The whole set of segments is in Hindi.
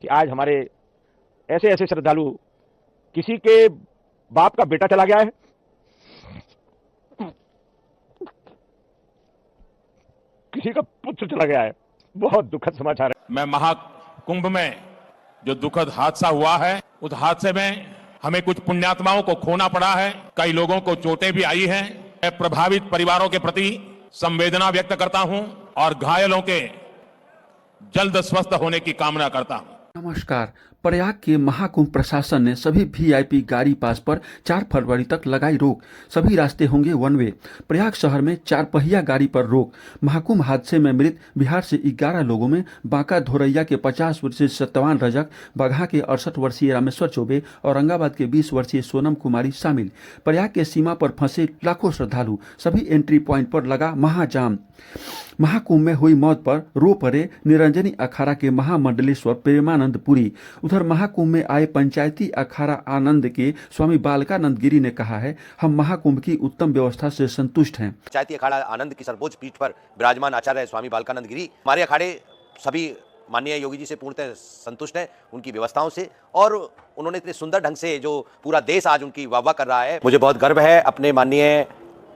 कि आज हमारे ऐसे ऐसे श्रद्धालु, किसी के बाप का बेटा चला गया है, किसी का पुत्र चला गया है। बहुत दुखद समाचार है। मैं महाकुंभ में जो दुखद हादसा हुआ है, उस हादसे में हमें कुछ पुण्यात्माओं को खोना पड़ा है, कई लोगों को चोटें भी आई हैं। मैं प्रभावित परिवारों के प्रति संवेदना व्यक्त करता हूं और घायलों के जल्द स्वस्थ होने की कामना करता हूं। नमस्कार। प्रयाग के महाकुंभ प्रशासन ने सभी वीआईपी गाड़ी पास पर 4 फरवरी तक लगाई रोक। सभी रास्ते होंगे वन वे। प्रयाग शहर में 4 पहिया गाड़ी पर रोक। महाकुंभ हादसे में मृत बिहार से 11 लोगों में बांका धोरैया के 50 वर्षीय सत्यवान रजक, बगहा के 68 वर्षीय रामेश्वर चौबे, औरंगाबाद के 20 वर्षीय सोनम कुमारी शामिल। प्रयाग के सीमा पर फंसे लाखों श्रद्धालु। सभी एंट्री प्वाइंट पर लगा महाजाम। महाकुंभ में हुई मौत पर रो पड़े निरंजनी अखाड़ा के महामंडलेश्वर प्रेमानंद पुरी। उधर महाकुंभ में आए पंचायती अखाड़ा आनंद के स्वामी बालकानंद गिरी ने कहा है, हम महाकुंभ की उत्तम व्यवस्था से संतुष्ट हैं। पंचायती अखाड़ा आनंद की सर्वोच्च पीठ पर विराजमान आचार्य स्वामी बालकानंद गिरी हमारे अखाड़े सभी माननीय योगी जी से पूर्णतः संतुष्ट हैं, उनकी व्यवस्थाओं से, और उन्होंने इतने सुंदर ढंग से जो पूरा देश आज उनकी वाह कर रहा है। मुझे बहुत गर्व है अपने माननीय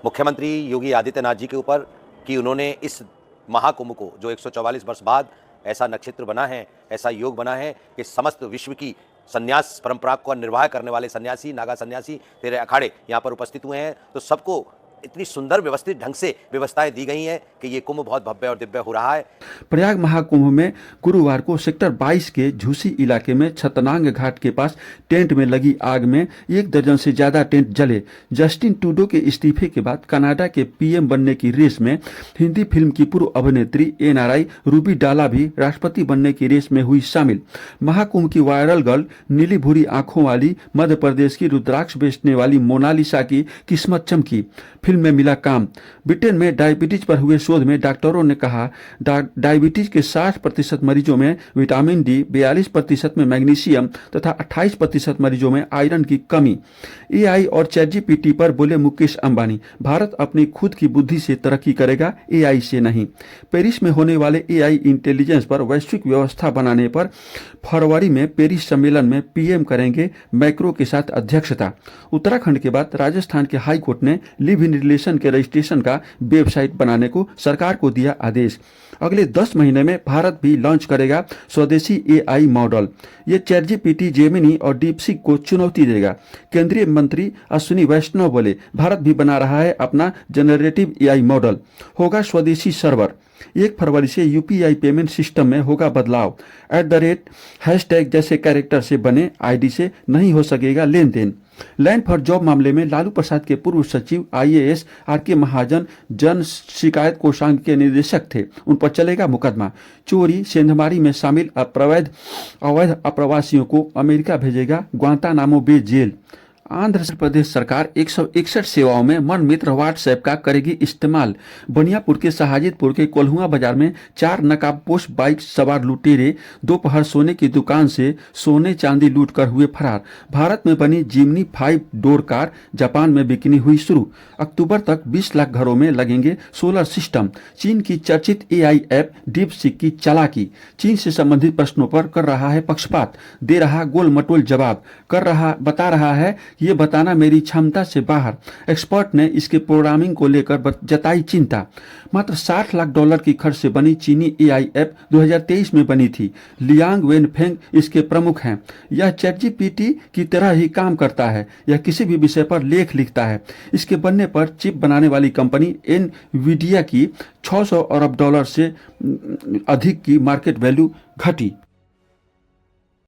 मुख्यमंत्री योगी आदित्यनाथ जी के ऊपर कि उन्होंने इस महाकुंभ को, जो 144 वर्ष बाद ऐसा नक्षत्र बना है, ऐसा योग बना है कि समस्त विश्व की संन्यास परंपरा का निर्वाह करने वाले सन्यासी, नागा सन्यासी, तेरे अखाड़े यहाँ पर उपस्थित हुए हैं, तो सबको इतनी सुंदर व्यवस्थित ढंग से व्यवस्थाएं दी गई हैं कि ये कुंभ बहुत भव्य और दिव्य हो रहा है। प्रयाग महाकुंभ में गुरुवार को सेक्टर 22 के झूसी इलाके में छतनांग घाट के पास टेंट में लगी आग में 1 दर्जन से ज्यादा टेंट जले। जस्टिन ट्रूडो के इस्तीफे के बाद कनाडा के पीएम बनने की रेस में हिंदी फिल्म की पूर्व अभिनेत्री एनआरआई रूबी डाला भी राष्ट्रपति बनने की रेस में हुई शामिल। महाकुंभ की वायरल गर्ल नीली भूरी आंखों वाली मध्य प्रदेश की रुद्राक्ष बेचने वाली मोनालिसा की किस्मत चमकी। फिल्म में मिला काम। ब्रिटेन में डायबिटीज पर हुए शोध में डॉक्टरों ने कहा, डायबिटीज के 60% मरीजों में विटामिन डी, 42% में मैग्नीशियम तथा 28% मरीजों में आयरन की कमी। एआई और चैटजीपीटी पर बोले मुकेश अंबानी, भारत अपनी खुद की बुद्धि से तरक्की करेगा, एआई से नहीं। पेरिस में होने वाले एआई इंटेलिजेंस पर वैश्विक व्यवस्था बनाने पर फरवरी में पेरिस सम्मेलन में पीएम करेंगे मैक्रो के साथ अध्यक्षता। उत्तराखंड के बाद राजस्थान के हाई कोर्ट ने लिव इन रिलेशन के रजिस्ट्रेशन का वेबसाइट बनाने को सरकार को दिया आदेश। अगले 10 महीने में भारत भी लॉन्च करेगा स्वदेशी एआई मॉडल। ये चैटजीपीटी, जेमिनी और डीपसीक को चुनौती देगा। केंद्रीय मंत्री अश्विनी वैष्णव बोले, भारत भी बना रहा है अपना जनरेटिव एआई मॉडल। होगा स्वदेशी सर्वर। 1 फरवरी से यूपीआई पेमेंट सिस्टम में होगा बदलाव। @ जैसे कैरेक्टर से बने आईडी से नहीं हो सकेगा लेन देन। लैंड फॉर जॉब मामले में लालू प्रसाद के पूर्व सचिव आईएएस आरके महाजन जन शिकायत कोषांग के निदेशक थे, उन पर चलेगा मुकदमा। चोरी सेंधमारी में शामिल अवैध अप्रवासियों को अमेरिका भेजेगा ग्वांतानामो बे जेल। आंध्र प्रदेश सरकार 161 सेवाओं में मन मित्र व्हाट्सएप का करेगी इस्तेमाल। बनियापुर के शाहजीपुर के कोल्हुआ बाजार में 4 नकाबपोश बाइक सवार लुटेरे दोपहर सोने की दुकान से सोने चांदी लूट कर हुए फरार। भारत में बनी जिमनी 5 डोर कार जापान में बिकनी हुई शुरू। अक्टूबर तक 20 लाख घरों में लगेंगे सोलर सिस्टम। चीन की चर्चित एआई ऐप डीपसीक की चालाकी। चीन से संबंधित प्रश्नों पर कर रहा है पक्षपात, दे रहा गोल मटोल जवाब, बता रहा है ये बताना मेरी क्षमता से बाहर। एक्सपर्ट ने इसके प्रोग्रामिंग को लेकर जताई चिंता। मात्र $60 लाख की खर्च से बनी चीनी एआई ऐप 2023 में बनी थी। लियांग वेनफेंग इसके प्रमुख हैं। यह चैटजीपीटी की तरह ही काम करता है। यह किसी भी विषय पर लेख लिखता है। इसके बनने पर चिप बनाने वाली कंपनी एनवीडिया की $600 अरब से अधिक की मार्केट वैल्यू घटी।